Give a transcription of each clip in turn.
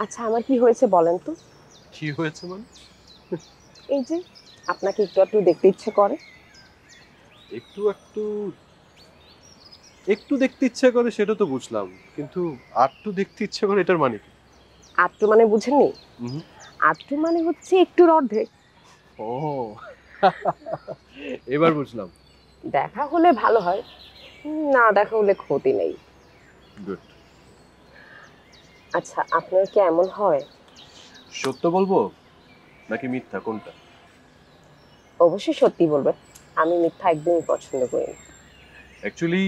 আচ্ছা, আমার কি হয়েছে বলেন তো? কি হয়েছে মানে? এই যে আপনাকে একটু একটু দেখতে ইচ্ছে করে। একটু একটু একটু দেখতে ইচ্ছা করে সেটা তো বুঝলাম, কিন্তু আরটু দেখতে ইচ্ছা করে এটার মানে কি? আটটু মানে বুঝেননি? হুম। আটটু মানে হচ্ছে একটুর অর্ধেক। ও এবার বুঝলাম। দেখা হলে ভালো হয়, না দেখা হলে ক্ষতি নেই। গুড। আচ্ছা, আপনার কি এমন হয়? সত্য বলবো নাকি মিথ্যা, কোনটা? অবশ্যই সত্যি বলবেন। আমি মিথ্যা একদমই পছন্দ করি না। অ্যাকচুয়ালি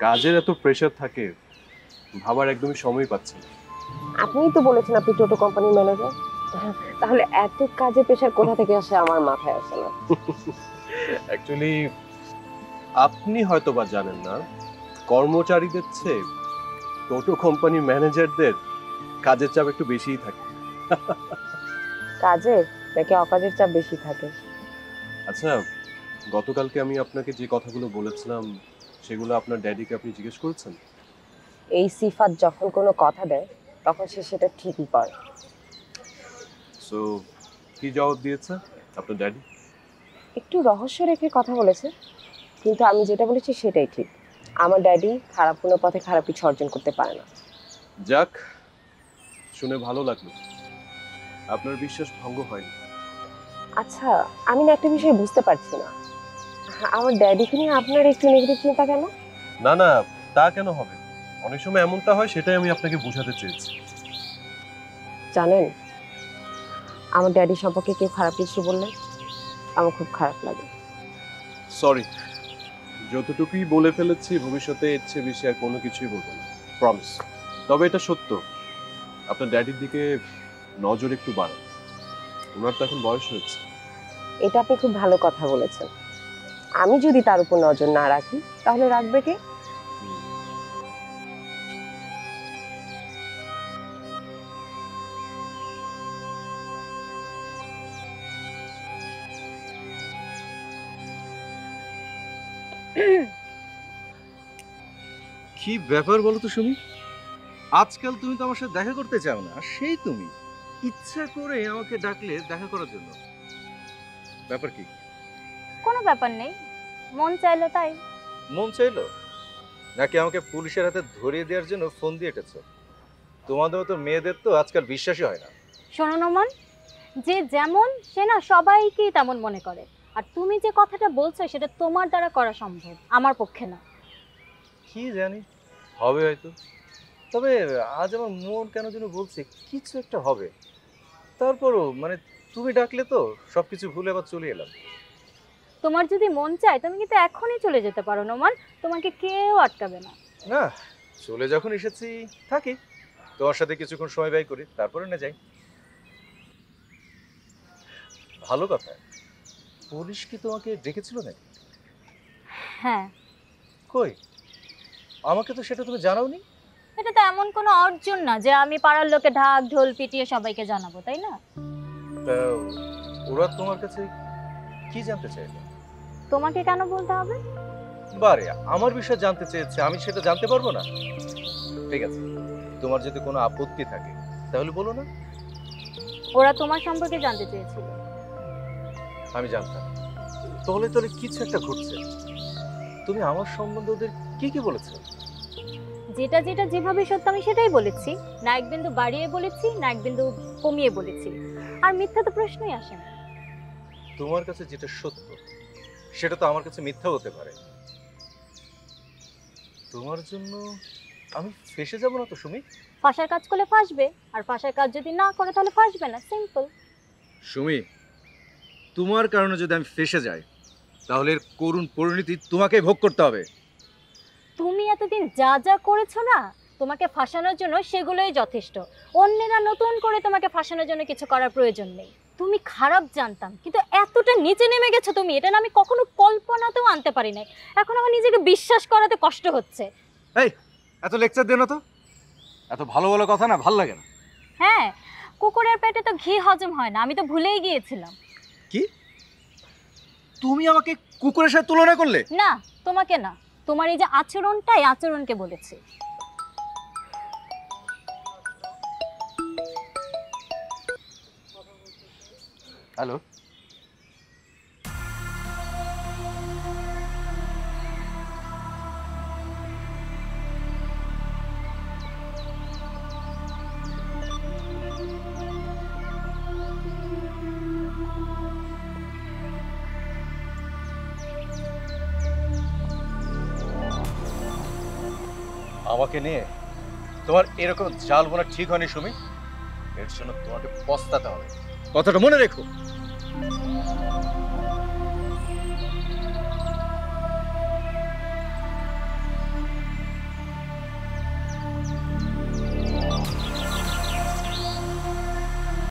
কাজের এত প্রেশার থাকে, ভাবার একদমই সময় পাচ্ছি না। আপনিই তো বলেছেন আপনি টোটো কোম্পানির ম্যানেজার। তাহলে এত কাজে প্রেশার কোথা থেকে আসে আমার মাথায় আসে না। অ্যাকচুয়ালি আপনি হয়তো বা জানেন না, কর্মচারীদের চেয়ে টোটো কোম্পানির ম্যানেজারদের কাজের চাপ একটু বেশিই থাকে। কাজের নাকি অকাজের চাপ বেশি থাকে? আচ্ছা, গতকালকে আমি আপনাকে যে কথাগুলো বলেছিলাম সেগুলো আপনার ড্যাডিকে আপনি জিজ্ঞেস করেছেন? এই সিফাত যখন কোনো কথা দেয় তখন সে সেটা ঠিকই করে। সো কি জবাব দিয়েছে আপনার ড্যাডি? একটু রহস্য রেখে কথা বলেছে, কিন্তু আমি যেটা বলেছি সেটাই ঠিক। আমার ড্যাডি খারাপ কোনো পথে খারাপ কিছু অর্জন করতে পারে না। যাক, শুনে ভালো লাগলো আপনার বিশ্বাস ভঙ্গ হয়নি। আচ্ছা, আমি না একটা বিষয় বুঝতে পারছি না, আমার ড্যাডিকে নিয়ে আপনার একটু নেগেটিভ চিন্তা কেন? না না, তা কেন হবে? অনেক সময় এমনটা হয়, সেটাই আমি আপনাকে বোঝাতে চেয়েছি। জানেন, আমার ড্যাডি সম্পর্কে কেউ খারাপ কিছু বললে আমার খুব খারাপ লাগে। সরি, যতটুকুই বলে ফেলেছি ভবিষ্যতে এর চেয়ে বেশি আর কোনো কিছুই বলবো না, প্রমিস। তবে এটা সত্য, আপনার ড্যাডির দিকে নজর একটু বাড়ান, ওনার তো এখন বয়স হয়েছে। এটা আপনি খুব ভালো কথা বলেছেন। আমি যদি তার উপর নজর না রাখি তাহলে রাখবে কে? কি ব্যাপার বলো তো সুমি? আজকাল তুমি তো আমার সাথে দেখা করতে চাও না, আর সেই তুমি ইচ্ছা করে আমাকে ডাকলে দেখা করার জন্য। ব্যাপার কি? কোনো ব্যাপার নেই, মন চাইলো তাই। মন চাইলো? নাকি আমাকে পুলিশের হাতে ধরিয়ে দেওয়ার জন্য ফোন দিয়ে এঁটেছো? তোমাদের মতো মেয়েদের তো আজকাল বিশ্বাসই হয় না। শোনো নমন, যে যেমন সে না সবাইকেই তেমন মনে করে। আর তুমি যে কথাটা বলছো সেটা তোমার দ্বারা করা সম্ভব, আমার পক্ষে না। কি জানি, হবে হয়তো। তবে আজ আমার মন কেন যেন বলছে কিছু একটা হবে। তারপরও মানে তুমি ডাকলে তো সবকিছু ভুলে আবার চলে এলাম। তোমার যদি মন চায় তুমি কিন্তু এখনই চলে যেতে পারো নোমান, তোমাকে কেউ আটকাবে না। না, চলে যখন এসেছি থাকি, তোমার সাথে কিছুক্ষণ সময় ব্যয় করি, তারপরে না যাই। ভালো কথা। পুলিশ কি তোমাকে ডেকেছিল নাকি? হ্যাঁ। কই, আমাকে তো সেটা তুমি জানাওনি। এটা তো এমন কোনো অর্জন না যে আমি পাড়ার লোকে ঢাক ঢোল পিটিয়ে সবাইকে জানাবো, তাই না? তা ওরা তোমার কাছে কি জানতে চাইলো? তোমাকে কেন বলতে হবে? বারে, আমার বিষয়ে জানতে চেয়েছে, আমি সেটা জানতে পারবো না? ঠিক আছে, তোমার যদি কোনো আপত্তি থাকে তাহলে বলো না। ওরা তোমার সম্পর্কে জানতে চেয়েছিল। আমি জানতাম। তাহলে তাহলে কিছু একটা ঘটছে। তুমি আমার সম্বন্ধে ওদের কি কি বলেছো? যেটা যেটা যেভাবে সত্য আমি সেটাই বলেছি, না এক বিন্দু বাড়িয়ে বলেছি না এক বিন্দু কমিয়ে বলেছি। আর মিথ্যা তো প্রশ্নই আসে না। তোমার কাছে যেটা সত্য সেটা তো আমার কাছে মিথ্যা হতে পারে। তোমার জন্য আমি ফেঁসে যাব না তো সুমি? ফাঁসার কাজ করলে ফাঁসবে, আর ফাঁসার কাজ যদি না করে তাহলে ফাঁসবে না, সিম্পল। সুমি, তোমার কারণে যদি আমি ফেঁসে যাই তাহলে এর করুণ পরিণতি তোমাকেই ভোগ করতে হবে। তুমি এতদিন যা যা করেছো না তোমাকে ফাঁসানোর জন্য, সেগুলোই যথেষ্ট। অন্যেরা নতুন করে তোমাকে ফাঁসানোর জন্য কিছু করার প্রয়োজন নেই। তুমি খারাপ জানতাম, কিন্তু এতটা নিচে নেমে গেছো তুমি, এটা না আমি কখনো কল্পনাতেও আনতে পারি নাই। এখন আমার নিজেকে বিশ্বাস করাতে কষ্ট হচ্ছে। এই, এত লেকচার দিও না তো। এত ভালো ভালো কথা না ভাল লাগে না। হ্যাঁ, কুকুরের পেটে তো ঘি হজম হয় না, আমি তো ভুলেই গিয়েছিলাম। কি, তুমি আমাকে কুকুরের সাথে তুলনা করলে? না, তোমাকে না, তোমার এই যে আচরণটা, এই আচরণকে বলেছি। হ্যালো। আমাকে নিয়ে তোমার এরকম জাল বোনা ঠিক হয়নি সুমি। এর জন্য তোমাকে পস্তাতে হবে, কথাটা মনে রেখো।